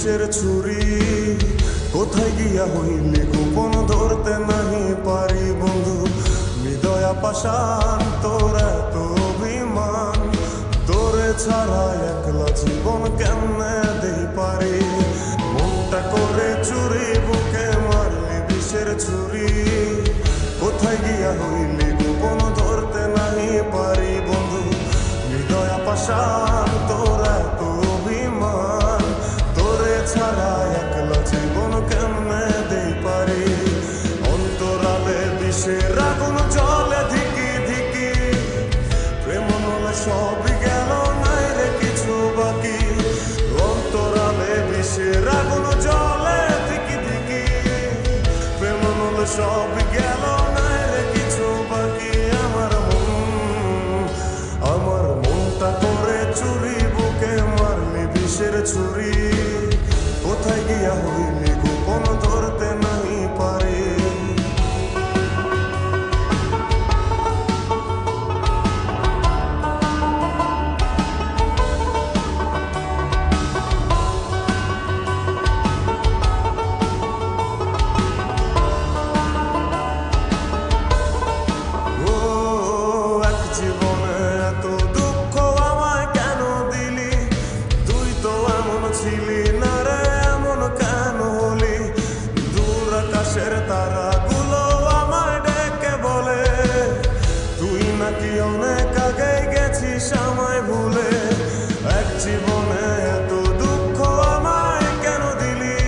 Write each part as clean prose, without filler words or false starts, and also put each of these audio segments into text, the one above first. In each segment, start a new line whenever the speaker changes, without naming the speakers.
বিষের ছুরি কোথায় গিয়া হইলি গোপন ধরতে নাহি পারি বন্ধু হৃদয়া পাষাণ তোর এত অভিমান তোরে ছাড়া একলা জীবন কেমনে দেই পারি মনটা করে চুরি বুকে মারলি বিষের ছুরি কোথায় গিয়া হইলি গোপন ধরতে নাহি পারি বন্ধু হৃদয়া পাষাণ তোর এত অভিমান তোরে ছাড়া একলা জীবন কেমনে দেই পারি অন্তরালে বিষের আগুন জ্বলে ধিকি ধিকি প্রেম নলে সবই গেল নাই রে কিছু বাকি অন্তরালে বিষের আগুন জ্বলে ধিকি ধিকি প্রেম নলে সবই গেল নাই রে কিছু বাকি আমার মনটা করে চুরি বুকে মারলি বিষের ছুরি কোথায় গিয়া হইলি গোপন ধরতে নাহি পারি ছিলি না রে এমন কেন হলি দূর আকাশের তারাগুলো আমায় ডেকে বলে তুই নাকি অনেক আগে গেছিস আমায় ভুলে এক জীবনে এত দুঃখ আমায় কেন দিলি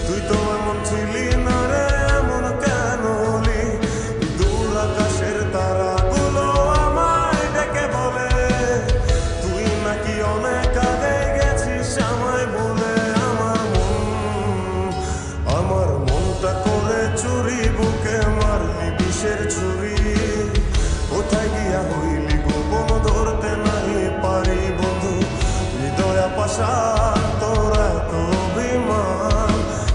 তুই তো এমন ছিলি না রে এমন কেন হলি দূর আকাশের তারাগুলো আমায় ডেকে বলে তুই নাকি অনেক আগে আমায় বলে আমার মনটা করে চুরি বুকে মারলি বিষের ছুরি কোথায় গিয়া হইলি গোপন ধরতে নাহি পারি বন্ধু হৃদয়া পাষাণ তোর এত অভিমান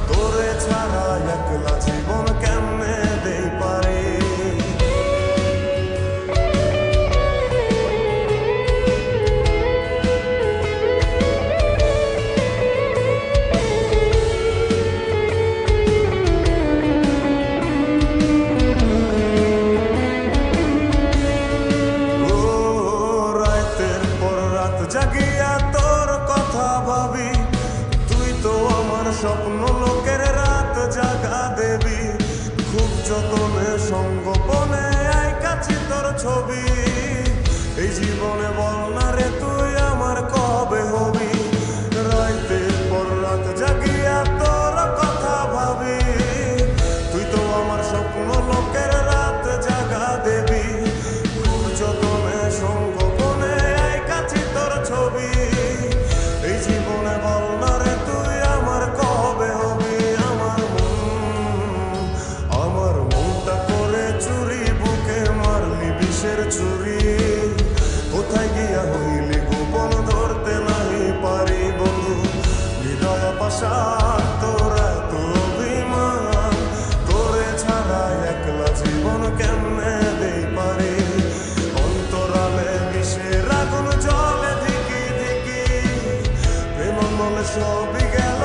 তোরে ছাড়া একলা জীবন কেমনে দেই পারি জাগিয়া তোর কথা ভাবি তুই তো আমার স্বপ্ন লোকের রাত জাগা দেবী খুব যতনে সঙ্গোপনে আই কাছে তোর ছবি এই জীবনে বল না রে তুই আমার কবে হবি রাতের পর রাত জাগিয়া তোর কথা ভাবি তুই তো আমার স্বপ্ন লোকের রাত জাগা দেবী খুব যতনে সঙ্গোপনে ছবি এই জীবনে বল না রে তুই আমার কবে হবি আমার মনটা করে চুরি বুকে মারলি বিষের ছুরি কোথায় গিয়া হইলি গোপন ধরতে নাহি পারি বন্ধু হৃদয়া পাষাণ তোর এত অভিমান তোরে ছাড়া একলা জীবন কেমনে দেই পারি অন্তরালে বিষের আগুন জ্বলে সবই গেল